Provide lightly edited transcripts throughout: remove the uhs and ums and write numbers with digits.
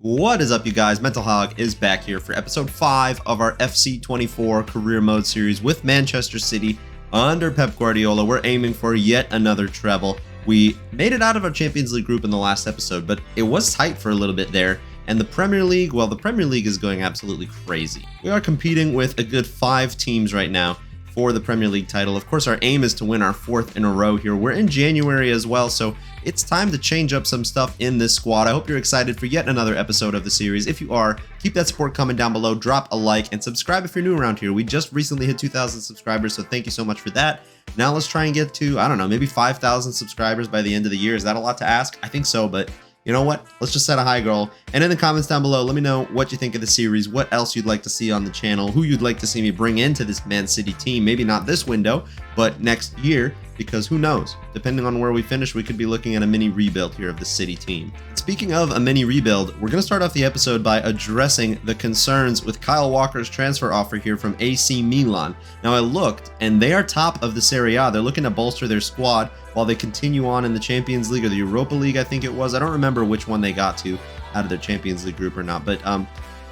What is up, you guys? Mental Hog is back here for episode 5 of our FC24 career mode series with Manchester City under Pep Guardiola. We're aiming for yet another treble. We made it out of our Champions League group in the last episode, but it was tight for a little bit there. And the Premier League, well, the Premier League is going absolutely crazy. We are competing with a good 5 teams right now for the Premier League title. Of course, our aim is to win our 4th in a row here. We're in January as well, so it's time to change up some stuff in this squad. I hope you're excited for yet another episode of the series. If you are, keep that support coming down below. Drop a like and subscribe if you're new around here. We just recently hit 2,000 subscribers, so thank you so much for that. Now let's try and get to, I don't know, maybe 5,000 subscribers by the end of the year. Is that a lot to ask? I think so, but you know what? Let's just set a high goal. And in the comments down below, let me know what you think of the series, what else you'd like to see on the channel, who you'd like to see me bring into this Man City team. Maybe not this window, but next year, because who knows? Depending on where we finish, we could be looking at a mini rebuild here of the City team. Speaking of a mini rebuild, we're going to start off the episode by addressing the concerns with Kyle Walker's transfer offer here from AC Milan. Now, I looked, and they are top of the Serie A. They're looking to bolster their squad while they continue on in the Champions League or the Europa League, I think it was. I don't remember which one they got to out of their Champions League group or not, but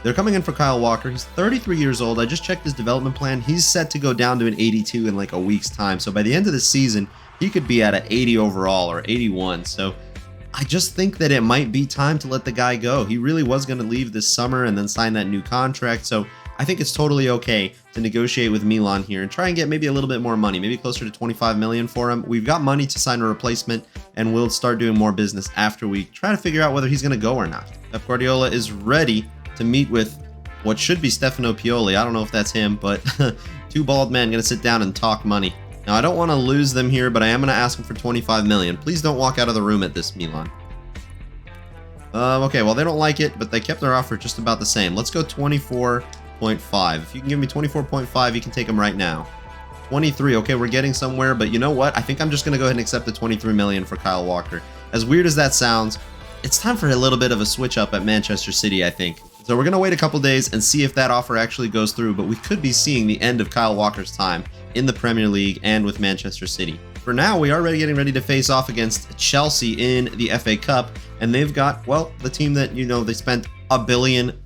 they're coming in for Kyle Walker. He's 33 years old. I just checked his development plan. He's set to go down to an 82 in like a week's time. So by the end of the season, he could be at an 80 overall or 81. So I just think that it might be time to let the guy go. He really was going to leave this summer and then sign that new contract. So I think it's totally okay to negotiate with Milan here and try and get maybe a little bit more money, maybe closer to 25 million for him. We've got money to sign a replacement, and we'll start doing more business after we try to figure out whether he's going to go or not. Pep Guardiola is ready to meet with what should be Stefano Pioli. I don't know if that's him, but two bald men going to sit down and talk money. Now, I don't want to lose them here, but I am going to ask them for 25 million. Please don't walk out of the room at this, Milan. Okay, well, they don't like it, but they kept their offer just about the same. Let's go 24.5. If you can give me 24.5, you can take them right now. 23, okay, we're getting somewhere, but you know what? I think I'm just going to go ahead and accept the 23 million for Kyle Walker. As weird as that sounds, it's time for a little bit of a switch up at Manchester City, I think. So we're going to wait a couple days and see if that offer actually goes through, but we could be seeing the end of Kyle Walker's time in the Premier League and with Manchester City. For now, we are getting ready to face off against Chelsea in the FA Cup, and they've got, well, the team that, you know, they spent €1 billion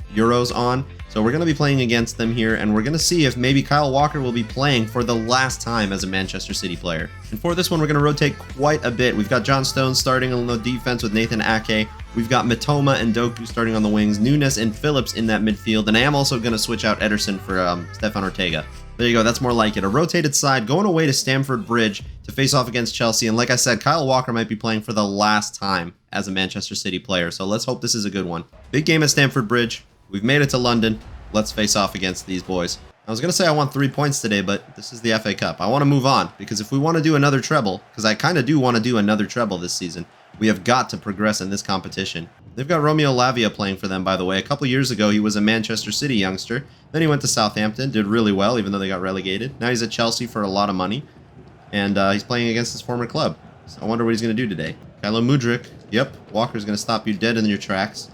on. So we're going to be playing against them here, and we're going to see if maybe Kyle Walker will be playing for the last time as a Manchester City player. And for this one, we're going to rotate quite a bit. We've got John Stones starting on the defense with Nathan Ake. We've got Mitoma and Doku starting on the wings, Nunes and Phillips in that midfield, and I am also going to switch out Ederson for Stefan Ortega. There you go, that's more like it. A rotated side going away to Stamford Bridge to face off against Chelsea, and like I said, Kyle Walker might be playing for the last time as a Manchester City player, so let's hope this is a good one. Big game at Stamford Bridge. We've made it to London. Let's face off against these boys. I was going to say I want 3 points today, but this is the FA Cup. I want to move on, because if we want to do another treble, because I kind of do want to do another treble this season, we have got to progress in this competition. They've got Romeo Lavia playing for them, by the way. A couple years ago, he was a Manchester City youngster. Then he went to Southampton, did really well, even though they got relegated. Now he's at Chelsea for a lot of money, and he's playing against his former club. So I wonder what he's going to do today. Kylo Mudryk. Yep, Walker's going to stop you dead in your tracks.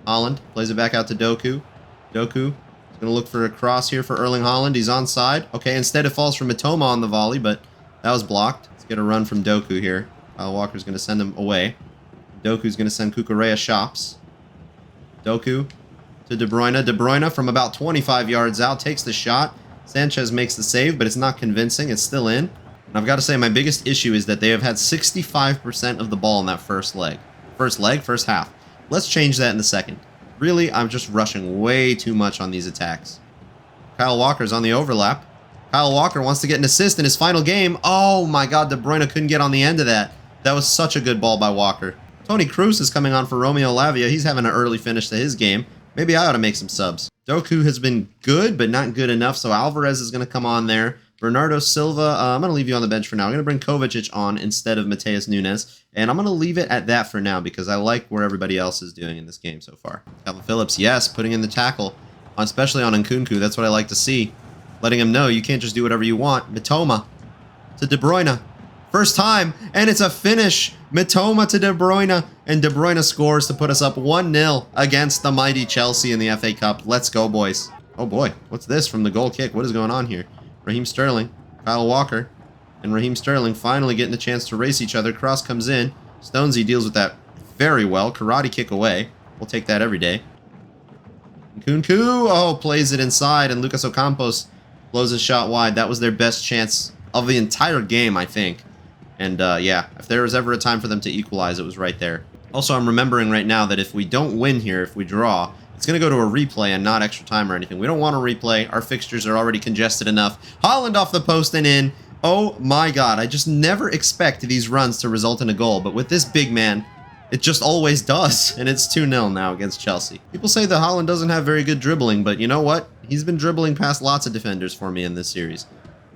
Haaland plays it back out to Doku. Doku is going to look for a cross here for Erling Haaland. He's onside. Okay, instead it falls for Mitoma on the volley, but that was blocked. Let's get a run from Doku here. Kyle Walker's going to send him away. Doku's going to send Kukurea shops. Doku to De Bruyne. De Bruyne from about 25 yards out takes the shot. Sanchez makes the save, but it's not convincing. It's still in. And I've got to say, my biggest issue is that they have had 65% of the ball in that first leg. First half. Let's change that in the second. Really, I'm just rushing way too much on these attacks. Kyle Walker's on the overlap. Kyle Walker wants to get an assist in his final game. Oh my god, De Bruyne couldn't get on the end of that. That was such a good ball by Walker. Toni Kroos is coming on for Romeo Lavia. He's having an early finish to his game. Maybe I ought to make some subs. Doku has been good, but not good enough, so Alvarez is going to come on there. Bernardo Silva, I'm going to leave you on the bench for now. I'm going to bring Kovacic on instead of Mateus Nunes, and I'm going to leave it at that for now because I like where everybody else is doing in this game so far. Calvin Phillips, yes, putting in the tackle, especially on Nkunku. That's what I like to see. Letting him know you can't just do whatever you want. Mitoma to De Bruyne. First time, and it's a finish. Mitoma to De Bruyne, and De Bruyne scores to put us up 1-0 against the mighty Chelsea in the FA Cup. Let's go, boys. Oh boy, what's this from the goal kick? What is going on here? Raheem Sterling, Kyle Walker, and Raheem Sterling finally getting the chance to race each other. Cross comes in. Stonesy deals with that very well. Karate kick away. We'll take that every day. Nkunku, oh, plays it inside, and Lucas Ocampos blows his shot wide. That was their best chance of the entire game, I think. And yeah, if there was ever a time for them to equalize, it was right there. Also, I'm remembering right now that if we don't win here, if we draw, it's going to go to a replay and not extra time or anything. We don't want a replay. Our fixtures are already congested enough. Haaland off the post and in. Oh my God, I just never expect these runs to result in a goal. But with this big man, it just always does. And it's 2-0 now against Chelsea. People say that Haaland doesn't have very good dribbling, but you know what? He's been dribbling past lots of defenders for me in this series.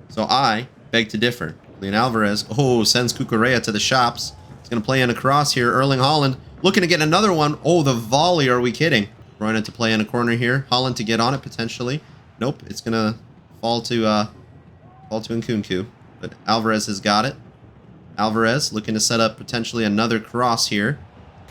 So I beg to differ. Julian Alvarez, oh, sends Cucurella to the shops. He's going to play in a cross here. Erling Haaland looking to get another one. Oh, the volley. Are we kidding? Running to play in a corner here. Haaland to get on it potentially. Nope. It's going to fall to Nkunku. But Alvarez has got it. Alvarez looking to set up potentially another cross here.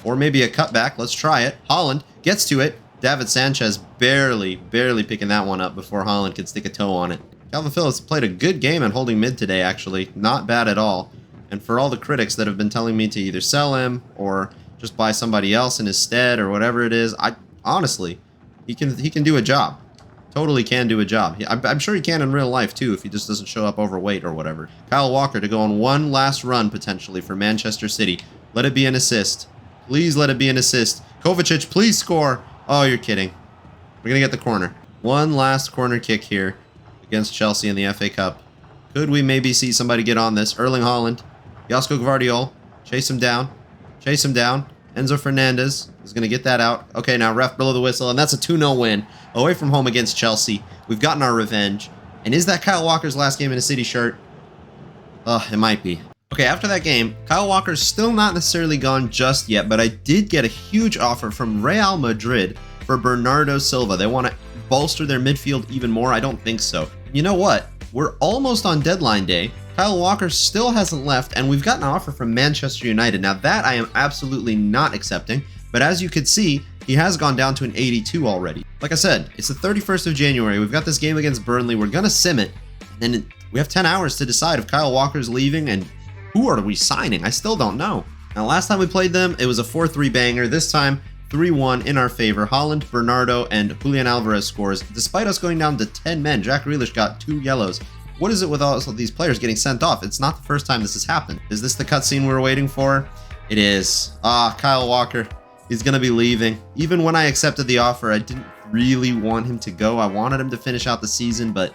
Or maybe a cutback. Let's try it. Haaland gets to it. David Sanchez barely picking that one up before Haaland could stick a toe on it. Calvin Phillips played a good game at holding mid today, actually. Not bad at all. And for all the critics that have been telling me to either sell him or just buy somebody else in his stead or whatever it is, honestly, he can do a job. Totally can do a job. I'm sure he can in real life too if he just doesn't show up overweight or whatever. Kyle Walker to go on one last run potentially for Manchester City. Let it be an assist. Please let it be an assist. Kovacic, please score. Oh, you're kidding. We're going to get the corner. One last corner kick here against Chelsea in the FA Cup. Could we maybe see somebody get on this? Erling Haaland. Josko Gvardiol. Chase him down. Chase him down. Enzo Fernandez is going to get that out. Okay, now ref blow the whistle, and that's a 2-0 win. Away from home against Chelsea. We've gotten our revenge. And is that Kyle Walker's last game in a City shirt? It might be. Okay, after that game, Kyle Walker's still not necessarily gone just yet, but I did get a huge offer from Real Madrid for Bernardo Silva. They want to bolster their midfield even more? I don't think so. You know what? We're almost on deadline day. Kyle Walker still hasn't left, and we've got an offer from Manchester United. Now that I am absolutely not accepting, but as you could see, he has gone down to an 82 already. Like I said, it's the 31st of January. We've got this game against Burnley. We're going to sim it, and then we have 10 hours to decide if Kyle Walker's leaving and who are we signing. I still don't know. Now, last time we played them, it was a 4-3 banger. This time, 3-1 in our favor. Haaland, Bernardo, and Julian Alvarez scores. Despite us going down to 10 men, Jack Grealish got 2 yellows. What is it with all of these players getting sent off? It's not the first time this has happened. Is this the cutscene we were waiting for? It is. Kyle Walker. He's going to be leaving. Even when I accepted the offer, I didn't really want him to go. I wanted him to finish out the season, but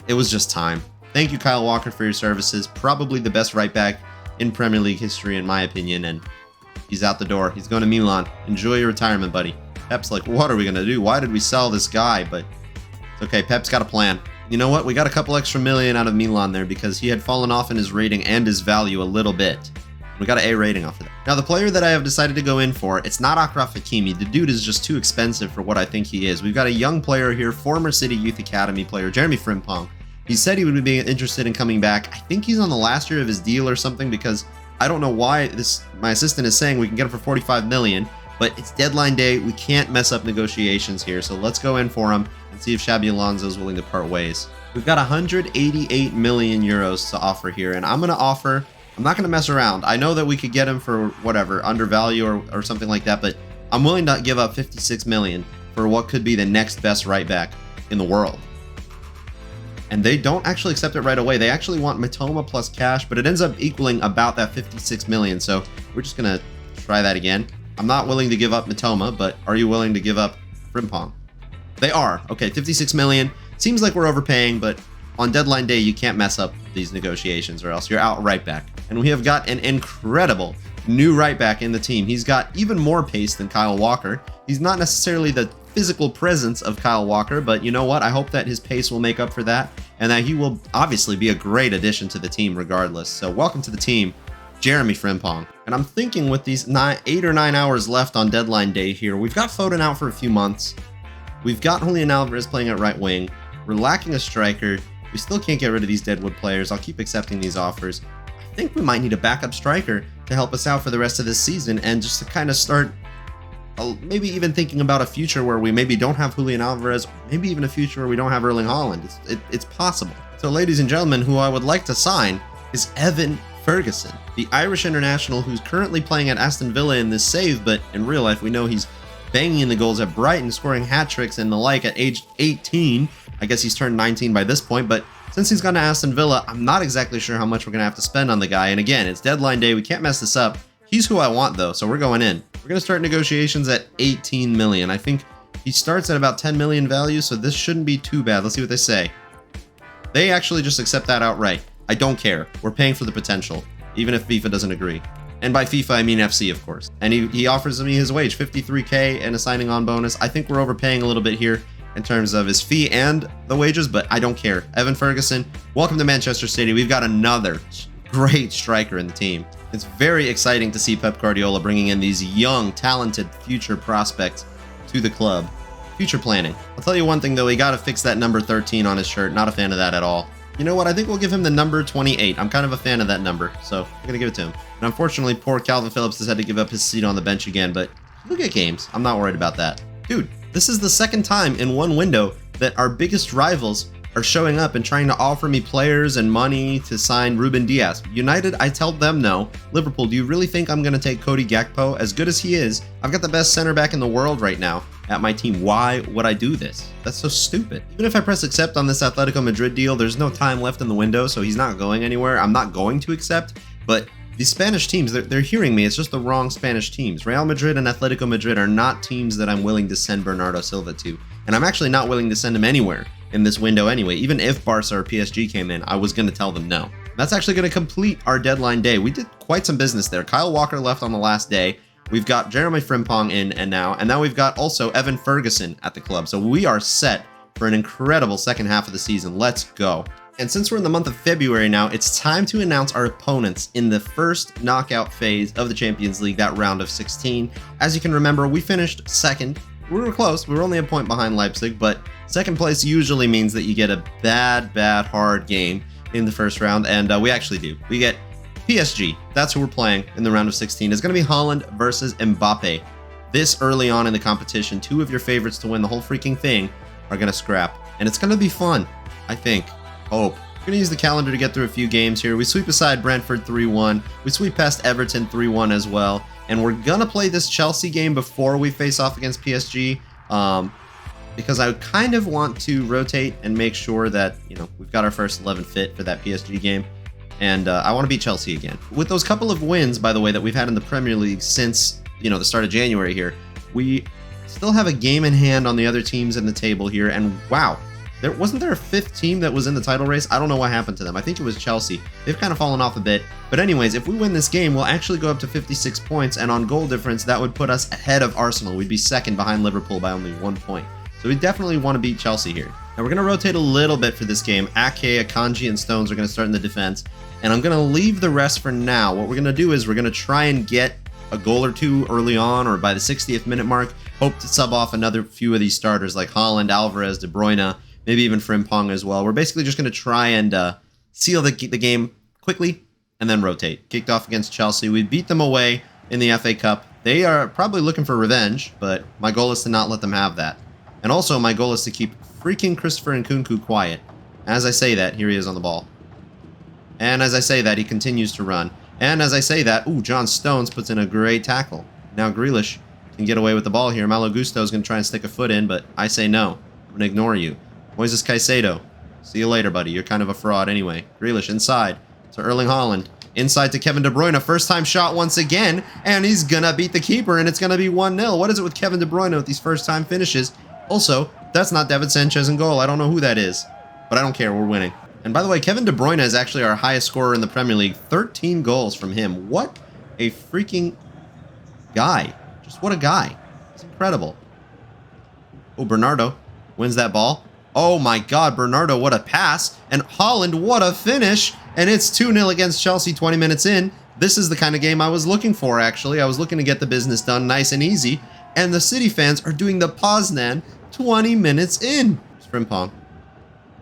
it was just time. Thank you, Kyle Walker, for your services. Probably the best right back in Premier League history, in my opinion, and he's out the door. He's going to Milan. Enjoy your retirement, buddy. Pep's like, what are we going to do? Why did we sell this guy? But it's okay. Pep's got a plan. You know what? We got a couple extra million out of Milan there because he had fallen off in his rating and his value a little bit. We got an A rating off of that. Now, the player that I have decided to go in for, it's not Achraf Hakimi. The dude is just too expensive for what I think he is. We've got a young player here, former City Youth Academy player, Jeremy Frimpong. He said he would be interested in coming back. I think he's on the last year of his deal or something because I don't know why my assistant is saying we can get him for 45 million, but it's deadline day. We can't mess up negotiations here. So let's go in for him and see if Xabi Alonso is willing to part ways. We've got 188 million euros to offer here, and I'm going to offer, I'm not going to mess around. I know that we could get him for whatever, undervalue or something like that, but I'm willing to give up 56 million for what could be the next best right back in the world. And they don't actually accept it right away. They actually want Mitoma plus cash, but it ends up equaling about that 56 million. So we're just going to try that again. I'm not willing to give up Mitoma, but are you willing to give up Frimpong? They are. Okay, 56 million. Seems like we're overpaying, but on deadline day, you can't mess up these negotiations or else you're out right back. And we have got an incredible new right back in the team. He's got even more pace than Kyle Walker. He's not necessarily the physical presence of Kyle Walker, but you know what? I hope that his pace will make up for that and that he will obviously be a great addition to the team regardless. So welcome to the team, Jeremy Frimpong. And I'm thinking with these 8 or 9 hours left on deadline day here, we've got Foden out for a few months. We've got Julian Alvarez playing at right wing. We're lacking a striker. We still can't get rid of these deadwood players. I'll keep accepting these offers. I think we might need a backup striker to help us out for the rest of this season and just to kind of start maybe even thinking about a future where we maybe don't have Julian Alvarez, maybe even a future where we don't have Erling Haaland. It's possible. So ladies and gentlemen, who I would like to sign is Evan Ferguson, the Irish international who's currently playing at Aston Villa in this save, but in real life we know he's banging in the goals at Brighton, scoring hat tricks and the like at age 18. I guess he's turned 19 by this point, but since he's gone to Aston Villa, I'm not exactly sure how much we're going to have to spend on the guy. And again, it's deadline day. We can't mess this up. He's who I want, though, so we're going in. We're going to start negotiations at 18 million. I think he starts at about 10 million value, so this shouldn't be too bad. Let's see what they say. They actually just accept that outright. I don't care. We're paying for the potential, even if FIFA doesn't agree. And by FIFA, I mean FC, of course. And he offers me his wage, 53K and a signing on bonus. I think we're overpaying a little bit here in terms of his fee and the wages, but I don't care. Evan Ferguson, welcome to Manchester City. We've got another great striker in the team. It's very exciting to see Pep Guardiola bringing in these young, talented future prospects to the club. Future planning. I'll tell you one thing, though. He got to fix that number 13 on his shirt. Not a fan of that at all. You know what? I think we'll give him the number 28. I'm kind of a fan of that number, so I'm going to give it to him. And unfortunately, poor Calvin Phillips has had to give up his seat on the bench again, but he'll get games. I'm not worried about that. Dude, this is the second time in one window that our biggest rivals are showing up and trying to offer me players and money to sign Ruben Diaz. United, I tell them no. Liverpool, do you really think I'm going to take Cody Gakpo? As good as he is, I've got the best center back in the world right now at my team. Why would I do this? That's so stupid. Even if I press accept on this Atletico Madrid deal, there's no time left in the window, so he's not going anywhere. I'm not going to accept, but these Spanish teams, they're hearing me. It's just the wrong Spanish teams. Real Madrid and Atletico Madrid are not teams that I'm willing to send Bernardo Silva to, and I'm actually not willing to send him anywhere in this window anyway. Even if Barca or PSG came in, I was going to tell them no. That's actually going to complete our deadline day. We did quite some business there. Kyle Walker left on the last day. We've got Jeremy Frimpong in and now we've got also Evan Ferguson at the club. So we are set for an incredible second half of the season. Let's go. And since we're in the month of February now, it's time to announce our opponents in the first knockout phase of the Champions League, that round of 16. As you can remember, we finished second. We were close. We were only a point behind Leipzig, but second place usually means that you get a bad, hard game in the first round, and we actually do. We get PSG. That's who we're playing in the round of 16. It's going to be Haaland versus Mbappe. This early on in the competition, two of your favorites to win the whole freaking thing are going to scrap, and it's going to be fun, I think. Hope. We're going to use the calendar to get through a few games here. We sweep aside Brentford 3-1. We sweep past Everton 3-1 as well. And we're going to play this Chelsea game before we face off against PSG, because I kind of want to rotate and make sure that, you know, we've got our first 11 fit for that PSG game. And I want to beat Chelsea again. With those couple of wins, by the way, that we've had in the Premier League since, you know, the start of January here, we still have a game in hand on the other teams in the table here. And wow, wasn't there a fifth team that was in the title race? I don't know what happened to them. I think it was Chelsea. They've kind of fallen off a bit. But anyways, if we win this game, we'll actually go up to 56 points. And on goal difference, that would put us ahead of Arsenal. We'd be second behind Liverpool by only 1 point. So we definitely want to beat Chelsea here. Now we're going to rotate a little bit for this game. Ake, Akanji, and Stones are going to start in the defense. And I'm going to leave the rest for now. What we're going to do is we're going to try and get a goal or two early on, or by the 60th minute mark. Hope to sub off another few of these starters like Haaland, Alvarez, De Bruyne, maybe even Frimpong as well. We're basically just going to try and seal the game quickly and then rotate. Kicked off against Chelsea. We beat them away in the FA Cup. They are probably looking for revenge, but my goal is to not let them have that. And also, my goal is to keep freaking Christopher Nkunku quiet. As I say that, here he is on the ball. And as I say that, he continues to run. And as I say that, ooh, John Stones puts in a great tackle. Now Grealish can get away with the ball here. Malo Gusto is going to try and stick a foot in, but I say no. I'm going to ignore you. Moises Caicedo. See you later, buddy. You're kind of a fraud anyway. Grealish inside to Erling Haaland. Inside to Kevin De Bruyne. First time shot once again. And he's going to beat the keeper, and it's going to be 1-0. What is it with Kevin De Bruyne with these first time finishes? Also, that's not David Sanchez in goal. I don't know who that is. But I don't care. We're winning. And by the way, Kevin De Bruyne is actually our highest scorer in the Premier League. 13 goals from him. What a freaking guy. Just what a guy. It's incredible. Oh, Bernardo wins that ball. Oh my God, Bernardo, what a pass. And Haaland, what a finish. And it's 2-0 against Chelsea 20 minutes in. This is the kind of game I was looking for, actually. I was looking to get the business done nice and easy. And the City fans are doing the Poznan 20 minutes in. Frimpong.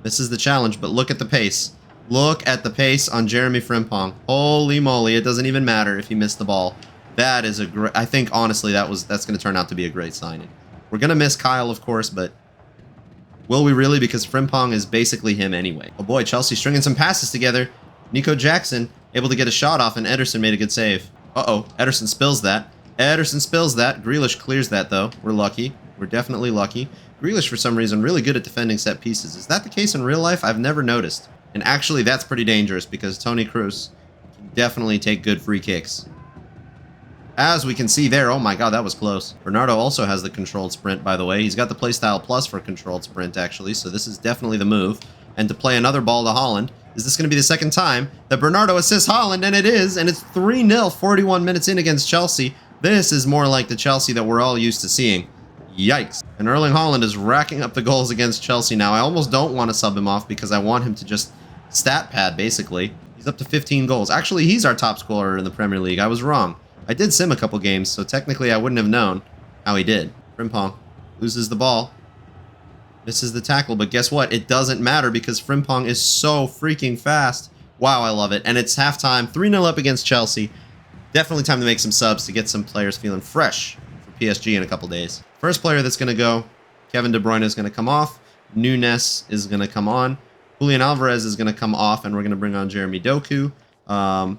This is the challenge, but look at the pace. Look at the pace on Jeremy Frimpong. Holy moly, it doesn't even matter if he missed the ball. That is a great... I think, honestly, that's going to turn out to be a great signing. We're going to miss Kyle, of course, but... will we really? Because Frimpong is basically him anyway. Oh boy, Chelsea stringing some passes together. Nico Jackson able to get a shot off, and Ederson made a good save. Uh-oh, Ederson spills that. Ederson spills that. Grealish clears that, though. We're lucky. We're definitely lucky. Grealish, for some reason, really good at defending set pieces. Is that the case in real life? I've never noticed. And actually, that's pretty dangerous because Toni Kroos can definitely take good free kicks. As we can see there, oh my god, that was close. Bernardo also has the controlled sprint, by the way. He's got the playstyle plus for controlled sprint, actually, so this is definitely the move. And to play another ball to Haaland, is this going to be the second time that Bernardo assists Haaland? And it is, and it's 3-0, 41 minutes in against Chelsea. This is more like the Chelsea that we're all used to seeing. Yikes. And Erling Haaland is racking up the goals against Chelsea now. I almost don't want to sub him off because I want him to just stat pad, basically. He's up to 15 goals. Actually, he's our top scorer in the Premier League. I was wrong. I did sim a couple games, so technically I wouldn't have known how he did. Frimpong loses the ball. Misses the tackle, but guess what? It doesn't matter because Frimpong is so freaking fast. Wow, I love it. And it's halftime, 3-0 up against Chelsea. Definitely time to make some subs to get some players feeling fresh for PSG in a couple days. First player that's going to go, Kevin De Bruyne is going to come off. Nunes is going to come on. Julian Alvarez is going to come off, and we're going to bring on Jeremy Doku. We're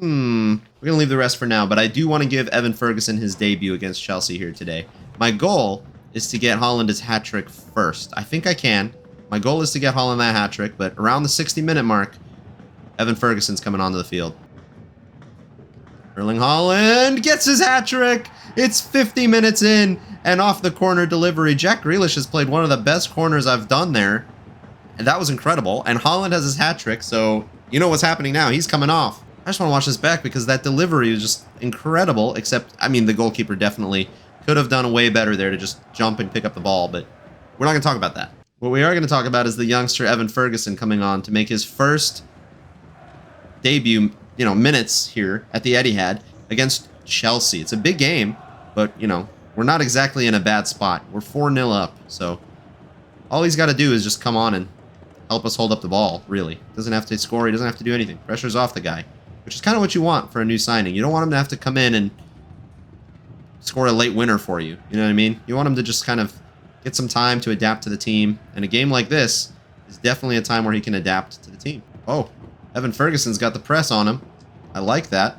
going to leave the rest for now, but I do want to give Evan Ferguson his debut against Chelsea here today. My goal is to get Haaland his hat-trick first. I think I can. My goal is to get Haaland that hat-trick, but around the 60-minute mark, Evan Ferguson's coming onto the field. Erling Haaland gets his hat-trick! It's 50 minutes in, and off the corner delivery. Jack Grealish has played one of the best corners I've done there, and that was incredible. And Haaland has his hat-trick, so you know what's happening now. He's coming off. I just want to watch this back because that delivery was just incredible, except, I mean, the goalkeeper definitely could have done way better there to just jump and pick up the ball, but we're not going to talk about that. What we are going to talk about is the youngster Evan Ferguson coming on to make his first debut, minutes here at the Etihad against Chelsea. It's a big game, but, we're not exactly in a bad spot. We're 4-0 up, so all he's got to do is just come on and help us hold up the ball, really. Doesn't have to score. He doesn't have to do anything. Pressure's off the guy, which is kind of what you want for a new signing. You don't want him to have to come in and score a late winner for you. You know what I mean? You want him to just kind of get some time to adapt to the team. And a game like this is definitely a time where he can adapt to the team. Oh, Evan Ferguson's got the press on him. I like that.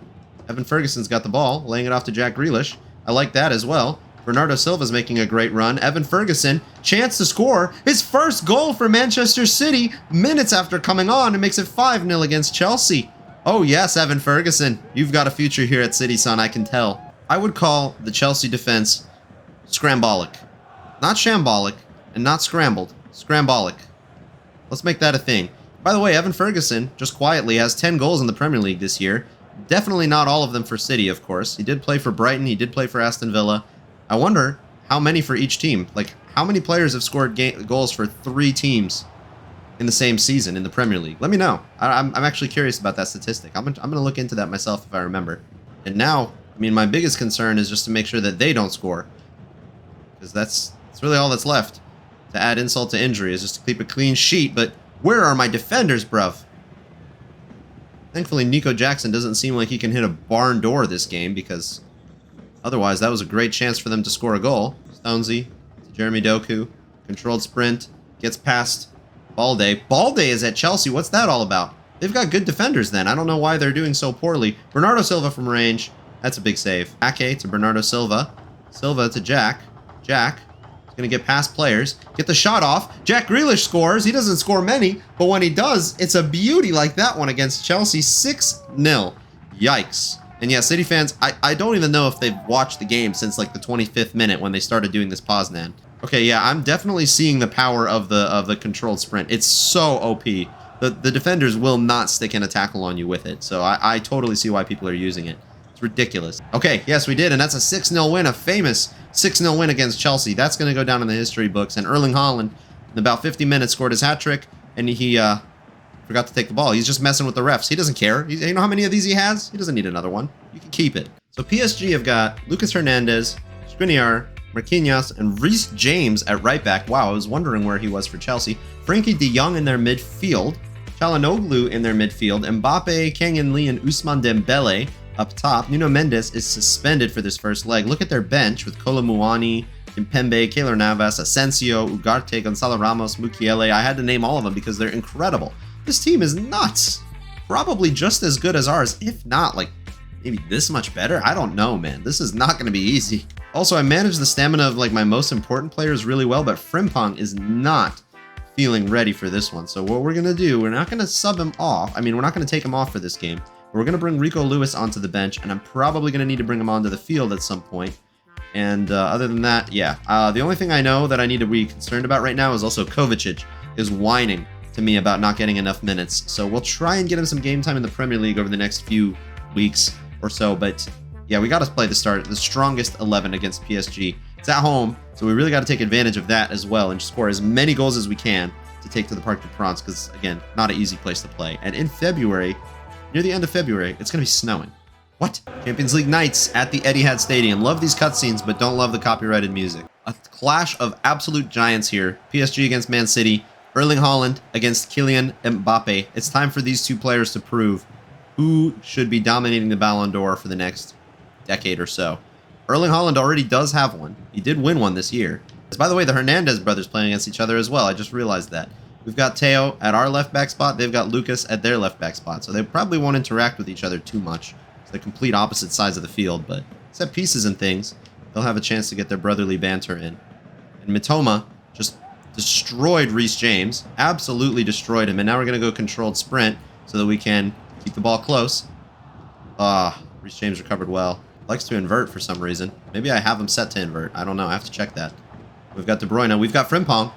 Evan Ferguson's got the ball, laying it off to Jack Grealish. I like that as well. Bernardo Silva's making a great run. Evan Ferguson, chance to score. His first goal for Manchester City, minutes after coming on, and makes it 5-0 against Chelsea. Oh yes, Evan Ferguson. You've got a future here at City, son, I can tell. I would call the Chelsea defense scrambolic. Not shambolic, and not scrambled. Scrambolic. Let's make that a thing. By the way, Evan Ferguson, just quietly, has 10 goals in the Premier League this year. Definitely not all of them for City, of course. He did play for Brighton. He did play for Aston Villa. I wonder how many for each team. Like, how many players have scored goals for 3 teams in the same season in the Premier League? Let me know. I'm actually curious about that statistic. I'm going to look into that myself if I remember. And now, I mean, my biggest concern is just to make sure that they don't score. Because that's really all that's left. To add insult to injury is just to keep a clean sheet. But where are my defenders, bruv? Thankfully, Nico Jackson doesn't seem like he can hit a barn door this game, because otherwise that was a great chance for them to score a goal. Stonesy to Jeremy Doku. Controlled sprint. Gets past Balde. Balde is at Chelsea. What's that all about? They've got good defenders then. I don't know why they're doing so poorly. Bernardo Silva from range. That's a big save. Ake to Bernardo Silva. Silva to Jack. Jack is going to get past players. Get the shot off. Jack Grealish scores. He doesn't score many, but when he does, it's a beauty like that one against Chelsea. 6-0. Yikes. And yeah, City fans, I don't even know if they've watched the game since like the 25th minute when they started doing this Poznan. Okay, yeah, I'm definitely seeing the power of the controlled sprint. It's so OP. The defenders will not stick in a tackle on you with it, so I totally see why people are using it. It's ridiculous. Okay, yes, we did, and that's a 6-0 win, a famous 6-0 win against Chelsea. That's going to go down in the history books, and Erling Haaland, in about 50 minutes, scored his hat-trick, and he forgot to take the ball. He's just messing with the refs. He doesn't care. You know how many of these he has? He doesn't need another one. You can keep it. So PSG have got Lucas Hernandez, Skriniar, Marquinhos, and Reece James at right back. Wow, I was wondering where he was for Chelsea. Frankie de Jong in their midfield. Çalhanoğlu in their midfield. Mbappe, Kang-in Lee, and Ousmane Dembele up top. Nuno Mendes is suspended for this first leg. Look at their bench with Kolo Muani, Kimpembe, Keylor Navas, Asensio, Ugarte, Gonzalo Ramos, Mukiele. I had to name all of them because they're incredible. This team is nuts. probably just as good as ours, if not like maybe this much better. I don't know, man. This is not going to be easy. Also, I managed the stamina of like my most important players really well, but Frimpong is not feeling ready for this one. So what we're going to do, we're not going to sub him off. I mean, we're not going to take him off for this game. We're going to bring Rico Lewis onto the bench, and I'm probably going to need to bring him onto the field at some point. And other than that, yeah. The only thing I know that I need to be concerned about right now is also Kovacic is whining to me about not getting enough minutes. So we'll try and get him some game time in the Premier League over the next few weeks or so. But yeah, we got to play the strongest 11 against PSG. It's at home, so we really got to take advantage of that as well and score as many goals as we can to take to the Parc des Princes, because again, not an easy place to play. And in February, near the end of February, it's going to be snowing. What? Champions League nights at the Etihad Stadium. Love these cutscenes, but don't love the copyrighted music. A clash of absolute giants here. PSG against Man City. Erling Haaland against Kylian Mbappe. It's time for these two players to prove who should be dominating the Ballon d'Or for the next decade or so. Erling Haaland already does have one. He did win one this year. By the way, the Hernandez brothers playing against each other as well. I just realized that. We've got Theo at our left back spot. They've got Lucas at their left back spot. So they probably won't interact with each other too much. It's the complete opposite sides of the field. But set pieces and things, they'll have a chance to get their brotherly banter in. And Mitoma just destroyed Reece James. Absolutely destroyed him. And now we're going to go controlled sprint so that we can keep the ball close. Reece James recovered well. Likes to invert for some reason. Maybe I have him set to invert. I don't know. I have to check that. We've got De Bruyne. We've got Frimpong.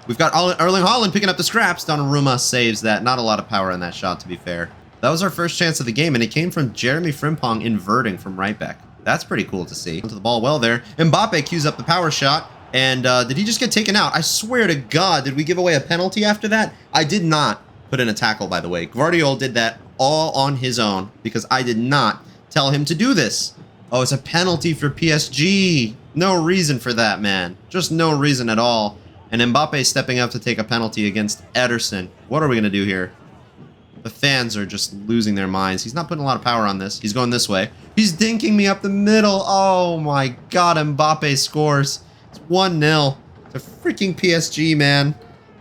We've got Erling Haaland picking up the scraps. Donnarumma saves that. Not a lot of power in that shot, to be fair. That was our first chance of the game, and it came from Jeremy Frimpong inverting from right back. That's pretty cool to see. Onto the ball well there. Mbappe cues up the power shot. And did he just get taken out? I swear to God, did we give away a penalty after that? I did not put in a tackle, by the way. Guardiola did that all on his own because I did not tell him to do this. Oh, it's a penalty for PSG. No reason for that, man. Just no reason at all. And Mbappe stepping up to take a penalty against Ederson. What are we going to do here? The fans are just losing their minds. He's not putting a lot of power on this. He's going this way. He's dinking me up the middle. Oh my God, Mbappe scores. It's 1-0 to freaking PSG, man.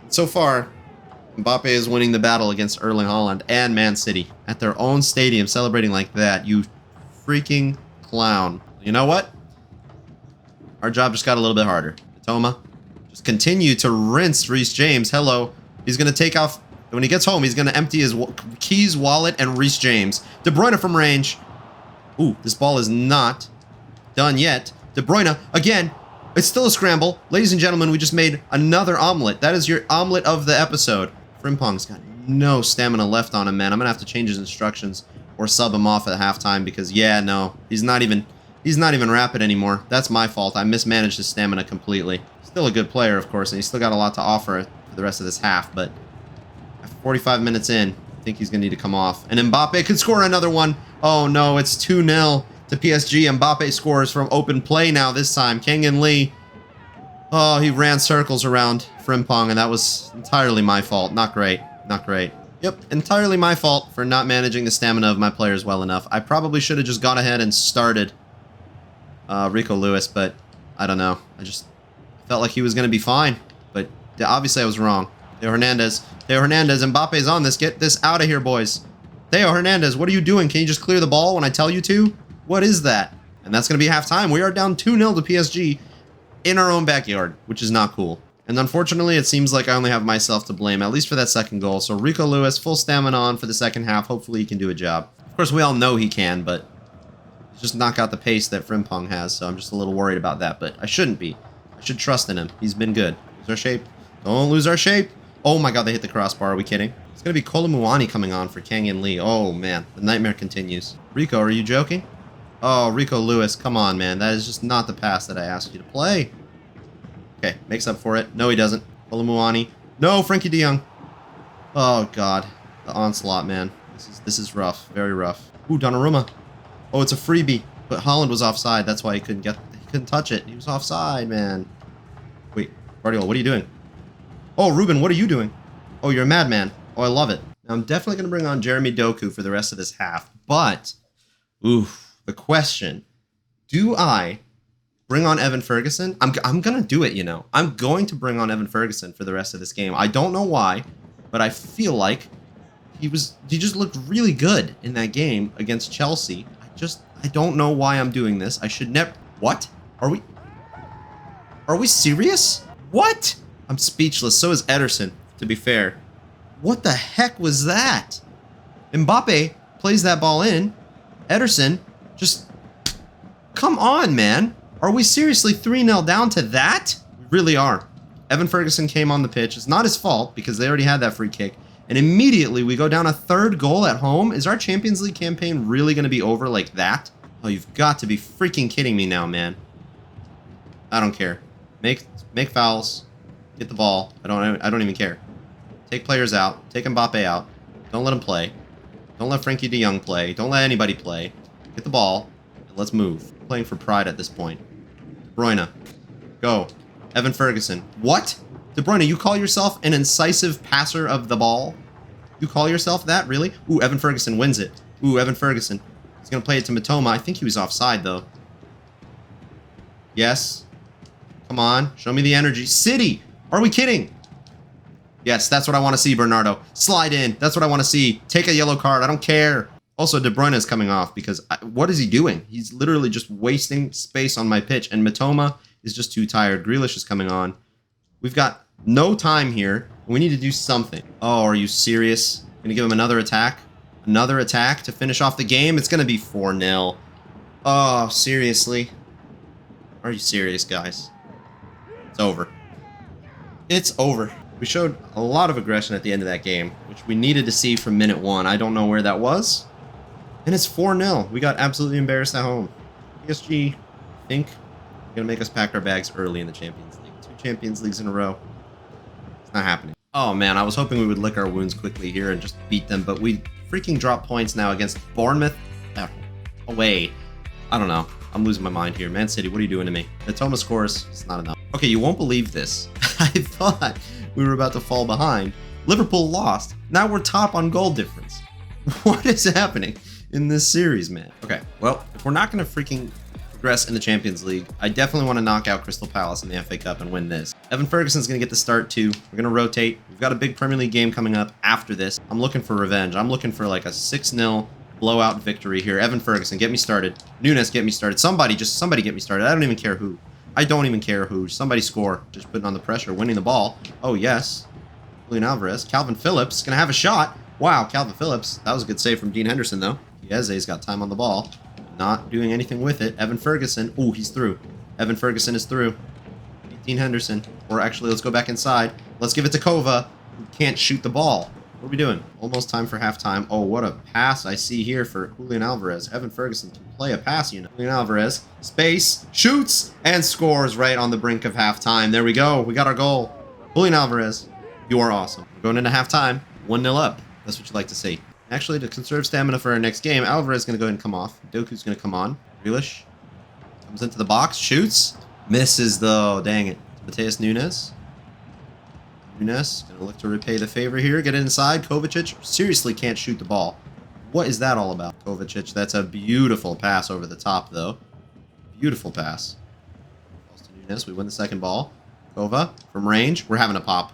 So far, Mbappe is winning the battle against Erling Haaland and Man City at their own stadium, celebrating like that. You freaking clown. You know what? Our job just got a little bit harder. Mitoma, just continue to rinse Reece James. Hello. He's going to take off. When he gets home, he's going to empty his keys, wallet, and Reece James. De Bruyne from range. Ooh, this ball is not done yet. De Bruyne, again. It's still a scramble. Ladies and gentlemen, we just made another omelet. That is your omelet of the episode. Frimpong's got no stamina left on him, man. I'm going to have to change his instructions or sub him off at halftime because, yeah, no. He's not even rapid anymore. That's my fault. I mismanaged his stamina completely. Still a good player, of course, and he's still got a lot to offer for the rest of this half, but after 45 minutes in, I think he's going to need to come off. And Mbappe could score another one. Oh, no, it's 2-0. To PSG. Mbappe scores from open play now this time. Kang-in Lee. Oh, he ran circles around Frimpong, and that was entirely my fault. Not great. Not great. Yep, entirely my fault for not managing the stamina of my players well enough. I probably should have just gone ahead and started Rico Lewis, but I don't know. I just felt like he was going to be fine, but obviously I was wrong. Theo Hernandez. Mbappe's on this. Get this out of here, boys. Theo Hernandez, what are you doing? Can you just clear the ball when I tell you to? What is that? And that's going to be halftime. We are down 2-0 to PSG in our own backyard, which is not cool. And unfortunately, it seems like I only have myself to blame, at least for that second goal. So Rico Lewis, full stamina on for the second half. Hopefully he can do a job. Of course, we all know he can, but he's just not got the pace that Frimpong has. So I'm just a little worried about that, but I shouldn't be. I should trust in him. He's been good. Lose our shape. Don't lose our shape. Oh my God, they hit the crossbar. Are we kidding? It's going to be Kolomuani coming on for Kang-in Lee. Oh man, the nightmare continues. Rico, are you joking? Oh, Rico Lewis, come on, man. That is just not the pass that I asked you to play. Okay, makes up for it. No, he doesn't. Kolomuani. No, Frankie de Jong. Oh, God. The onslaught, man. This is rough. Very rough. Ooh, Donnarumma. Oh, it's a freebie. But Haaland was offside. That's why he couldn't touch it. He was offside, man. Wait, Guardiola, what are you doing? Oh, Ruben, what are you doing? Oh, you're a madman. Oh, I love it. Now, I'm definitely going to bring on Jeremy Doku for the rest of this half. But, oof. The question, do I bring on Evan Ferguson? I'm going to do it, you know. I'm going to bring on Evan Ferguson for the rest of this game. I don't know why, but I feel like He just looked really good in that game against Chelsea. I don't know why I'm doing this. I should never. What? Are we serious? What? I'm speechless. So is Ederson, to be fair. What the heck was that? Mbappe plays that ball in. Ederson just... Come on, man. Are we seriously 3-0 down to that? We really are. Evan Ferguson came on the pitch. It's not his fault because they already had that free kick. And immediately we go down a third goal at home. Is our Champions League campaign really going to be over like that? Oh, you've got to be freaking kidding me now, man. I don't care. Make fouls. Get the ball. I don't even care. Take players out. Take Mbappe out. Don't let him play. Don't let Frankie de Jong play. Don't let anybody play. Get the ball. And let's move. I'm playing for pride at this point. De Bruyne. Go. Evan Ferguson. What? De Bruyne, you call yourself an incisive passer of the ball? You call yourself that? Really? Ooh, Evan Ferguson wins it. Ooh, Evan Ferguson. He's going to play it to Mitoma. I think he was offside, though. Yes. Come on. Show me the energy. City! Are we kidding? Yes, that's what I want to see, Bernardo. Slide in. That's what I want to see. Take a yellow card. I don't care. Also, De Bruyne is coming off because... what is he doing? He's literally just wasting space on my pitch. And Mitoma is just too tired. Grealish is coming on. We've got no time here. We need to do something. Oh, are you serious? Gonna give him another attack? Another attack to finish off the game? It's gonna be 4-0. Oh, seriously? Are you serious, guys? It's over. It's over. We showed a lot of aggression at the end of that game, which we needed to see from minute 1. I don't know where that was. And it's 4-0. We got absolutely embarrassed at home. PSG, I think, gonna make us pack our bags early in the Champions League. 2 Champions Leagues in a row. It's not happening. Oh man, I was hoping we would lick our wounds quickly here and just beat them, but we freaking drop points now against Bournemouth away. I don't know. I'm losing my mind here. Man City, what are you doing to me? Mitoma scores. It's not enough. Okay, you won't believe this. I thought we were about to fall behind. Liverpool lost. Now we're top on goal difference. What is happening in this series, man? Okay, well, if we're not going to freaking progress in the Champions League, I definitely want to knock out Crystal Palace in the FA Cup and win this. Evan Ferguson's going to get the start too. We're going to rotate. We've got a big Premier League game coming up after this. I'm looking for revenge. I'm looking for like a 6-0 blowout victory here. Evan Ferguson, get me started. Nunes, get me started. Somebody get me started. I don't even care who. I don't even care who. Somebody score. Just putting on the pressure, winning the ball. Oh, yes. Julian Alvarez. Calvin Phillips going to have a shot. Wow, Calvin Phillips. That was a good save from Dean Henderson, though. Chiese's got time on the ball. Not doing anything with it. Evan Ferguson. Oh, he's through. Evan Ferguson is through. Dean Henderson. Or actually, let's go back inside. Let's give it to Kova, who can't shoot the ball. What are we doing? Almost time for halftime. Oh, what a pass I see here for Julian Alvarez. Evan Ferguson can play a pass, you know. Julian Alvarez. Space. Shoots. And scores right on the brink of halftime. There we go. We got our goal. Julian Alvarez, you are awesome. We're going into halftime. 1-0 up. That's what you like to see. Actually, to conserve stamina for our next game, Alvarez is going to go ahead and come off. Doku's going to come on. Grealish comes into the box. Shoots. Misses, though. Dang it. Mateus Nunes. Nunes going to look to repay the favor here. Get it inside. Kovacic seriously can't shoot the ball. What is that all about? Kovacic, that's a beautiful pass over the top, though. Beautiful pass. Balls to Nunes. We win the second ball. Kova from range. We're having a pop.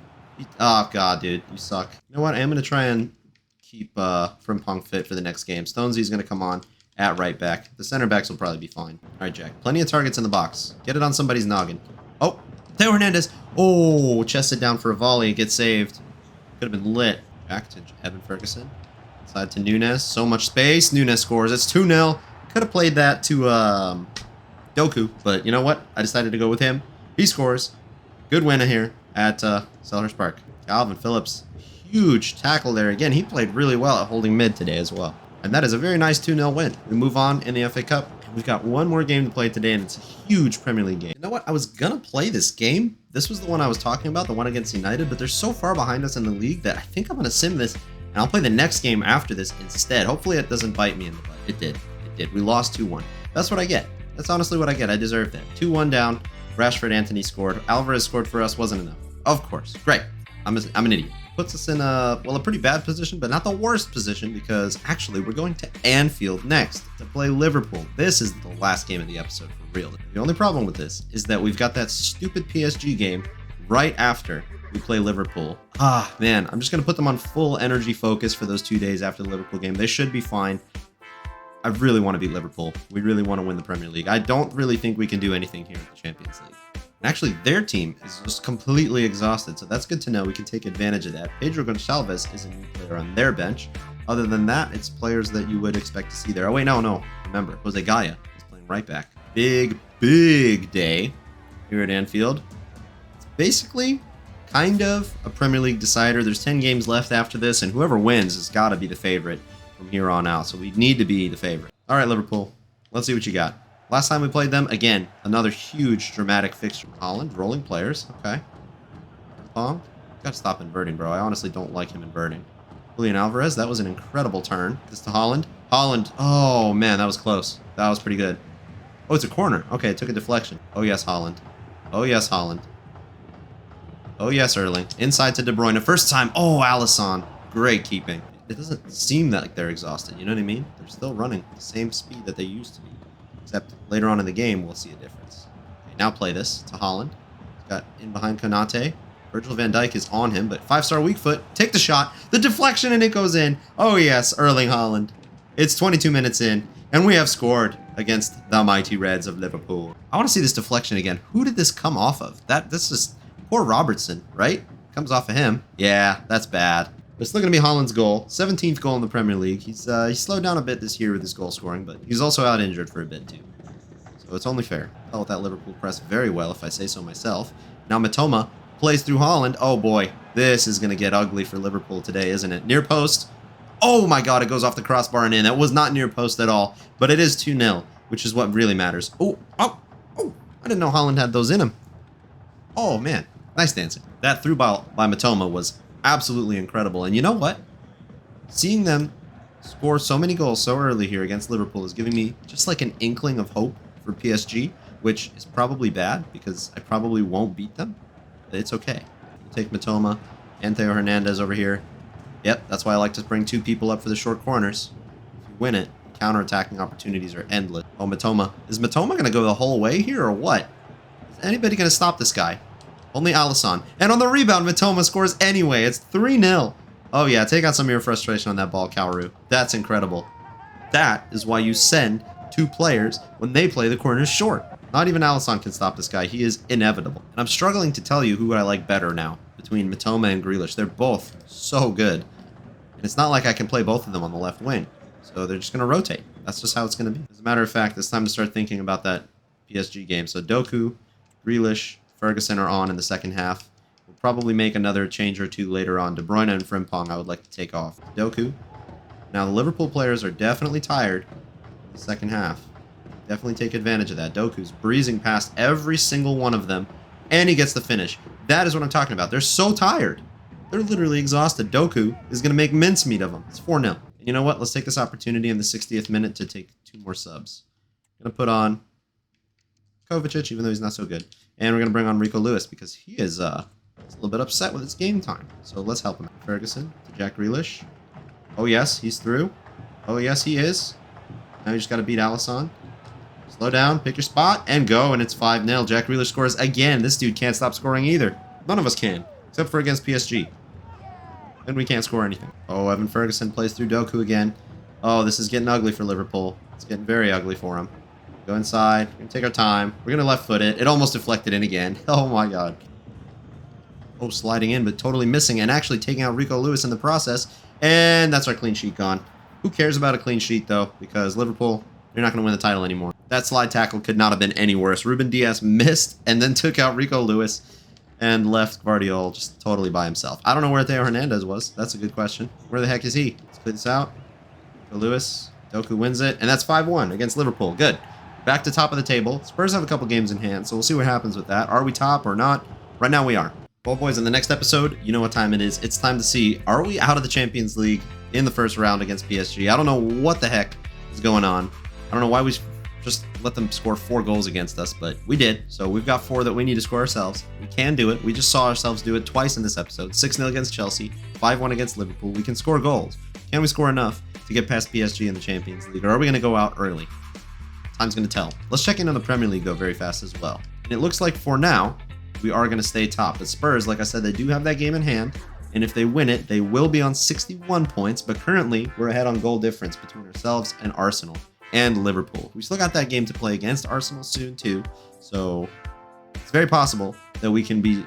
Oh, God, dude. You suck. You know what? I am going to try and keep Frimpong fit for the next game. Stonesy's going to come on at right back. The center backs will probably be fine. All right, Jack. Plenty of targets in the box. Get it on somebody's noggin. Oh, Theo Hernandez. Oh, chested down for a volley. Get saved. Could have been lit. Back to Evan Ferguson. Side to Nunes. So much space. Nunes scores. It's 2-0. Could have played that to Doku, but you know what? I decided to go with him. He scores. Good win here at Selhurst Park. Calvin Phillips. Huge tackle there. Again, he played really well at holding mid today as well. And that is a very nice 2-0 win. We move on in the FA Cup. We've got one more game to play today, and it's a huge Premier League game. You know what? I was going to play this game. This was the one I was talking about, the one against United, but they're so far behind us in the league that I think I'm going to sim this, and I'll play the next game after this instead. Hopefully it doesn't bite me in the butt. It did. It did. We lost 2-1. That's what I get. That's honestly what I get. I deserve that. 2-1 down. Rashford, Antony scored. Alvarez scored for us. Wasn't enough. Of course. Great. I'm an idiot. Puts us in a pretty bad position, but not the worst position, because actually we're going to Anfield next to play Liverpool. This is the last game of the episode for real. The only problem with this is that we've got that stupid PSG game right after we play Liverpool. Ah, man, I'm just going to put them on full energy focus for those 2 days after the Liverpool game. They should be fine. I really want to beat Liverpool. We really want to win the Premier League. I don't really think we can do anything here at the Champions League. And actually, their team is just completely exhausted, so that's good to know. We can take advantage of that. Pedro Gonçalves is a new player on their bench. Other than that, it's players that you would expect to see there. Oh, wait, no. Remember, Jose Gaya is playing right back. Big day here at Anfield. It's basically kind of a Premier League decider. There's 10 games left after this, and whoever wins has got to be the favorite from here on out. So we need to be the favorite. All right, Liverpool. Let's see what you got. Last time we played them, again, another huge dramatic fixture. Holland, rolling players. Okay. Got to stop inverting, bro. I honestly don't like him inverting. Julian Alvarez, that was an incredible turn. This to Holland. Holland. Oh, man, that was close. That was pretty good. Oh, it's a corner. Okay, it took a deflection. Oh, yes, Holland. Oh, yes, Holland. Oh, yes, Erling. Inside to De Bruyne. First time. Oh, Alisson. Great keeping. It doesn't seem that like they're exhausted. You know what I mean? They're still running at the same speed that they used to be. Except later on in the game, we'll see a difference. Okay, now play this to Holland. He's got in behind Konate. Virgil van Dijk is on him, but 5-star weak foot. Take the shot. The deflection, and it goes in. Oh, yes, Erling Haaland. It's 22 minutes in, and we have scored against the mighty Reds of Liverpool. I want to see this deflection again. Who did this come off of? This is poor Robertson, right? Comes off of him. Yeah, that's bad. It's still going to be Haaland's goal. 17th goal in the Premier League. He's slowed down a bit this year with his goal scoring, but he's also out injured for a bit too. So it's only fair. Dealt with that Liverpool press very well, if I say so myself. Now Mitoma plays through Haaland. Oh boy, this is going to get ugly for Liverpool today, isn't it? Near post. Oh my god, it goes off the crossbar and in. That was not near post at all, but it is 2-0, which is what really matters. Oh, I didn't know Haaland had those in him. Oh man, nice dancing. That through ball by Mitoma was absolutely incredible. And you know what? Seeing them score so many goals so early here against Liverpool is giving me just like an inkling of hope for PSG, which is probably bad because I probably won't beat them. But it's okay. We'll take Mitoma and Theo Hernandez over here. Yep, that's why I like to bring two people up for the short corners. If you win it, counter-attacking opportunities are endless. Oh, Mitoma. Is Mitoma going to go the whole way here or what? Is anybody going to stop this guy? Only Alisson. And on the rebound, Mitoma scores anyway. It's 3-0. Oh, yeah. Take out some of your frustration on that ball, Kaoru. That's incredible. That is why you send two players when they play the corners short. Not even Alisson can stop this guy. He is inevitable. And I'm struggling to tell you who I like better now between Mitoma and Grealish. They're both so good. And it's not like I can play both of them on the left wing. So they're just going to rotate. That's just how it's going to be. As a matter of fact, it's time to start thinking about that PSG game. So Doku, Grealish, Ferguson are on in the second half. We'll probably make another change or two later on. De Bruyne and Frimpong I would like to take off. Doku. Now the Liverpool players are definitely tired in the second half. Definitely take advantage of that. Doku's breezing past every single one of them, and he gets the finish. That is what I'm talking about. They're so tired. They're literally exhausted. Doku is going to make mincemeat of them. It's 4-0. And you know what? Let's take this opportunity in the 60th minute to take two more subs. I'm going to put on Kovacic, even though he's not so good. And we're going to bring on Rico Lewis because he is a little bit upset with his game time. So let's help him. Ferguson to Jack Grealish. Oh, yes, he's through. Oh, yes, he is. Now you just got to beat Alisson. Slow down, pick your spot, and go, and it's 5-0. Jack Grealish scores again. This dude can't stop scoring either. None of us can, except for against PSG. Then we can't score anything. Oh, Evan Ferguson plays through Doku again. Oh, this is getting ugly for Liverpool. It's getting very ugly for him. Go inside. We're going to take our time. We're going to left foot it. It almost deflected in again. Oh, my God. Oh, sliding in, but totally missing, and actually taking out Rico Lewis in the process. And that's our clean sheet gone. Who cares about a clean sheet, though? Because Liverpool, you're not going to win the title anymore. That slide tackle could not have been any worse. Ruben Diaz missed and then took out Rico Lewis and left Guardiola just totally by himself. I don't know where Theo Hernandez was. That's a good question. Where the heck is he? Let's clear this out. Rico Lewis. Doku wins it. And that's 5-1 against Liverpool. Good. Back to top of the table. Spurs have a couple games in hand, so we'll see what happens with that. Are we top or not? Right now we are. Well, boys, in the next episode, you know what time it is. It's time to see, are we out of the Champions League in the first round against PSG? I don't know what the heck is going on. I don't know why we just let them score 4 goals against us, but we did. So we've got 4 that we need to score ourselves. We can do it. We just saw ourselves do it twice in this episode. 6-0 against Chelsea, 5-1 against Liverpool. We can score goals. Can we score enough to get past PSG in the Champions League, or are we going to go out early? Time's going to tell. Let's check in on the Premier League, though, very fast as well. And it looks like for now, we are going to stay top. The Spurs, like I said, they do have that game in hand. And if they win it, they will be on 61 points. But currently, we're ahead on goal difference between ourselves and Arsenal and Liverpool. We still got that game to play against Arsenal soon, too. So it's very possible that we can be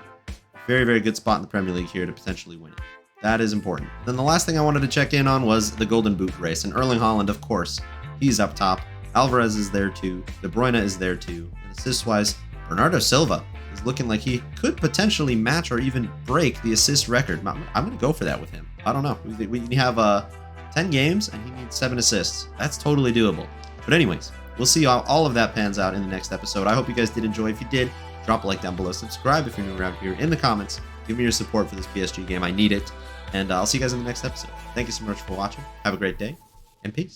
very, very good spot in the Premier League here to potentially win it. That is important. Then the last thing I wanted to check in on was the Golden Boot race. And Erling Haaland, of course, he's up top. Alvarez is there too. De Bruyne is there too. And assist-wise, Bernardo Silva is looking like he could potentially match or even break the assist record. I'm going to go for that with him. I don't know. We have 10 games and he needs 7 assists. That's totally doable. But anyways, we'll see how all of that pans out in the next episode. I hope you guys did enjoy. If you did, drop a like down below. Subscribe if you're new around here in the comments. Give me your support for this PSG game. I need it. And I'll see you guys in the next episode. Thank you so much for watching. Have a great day and peace.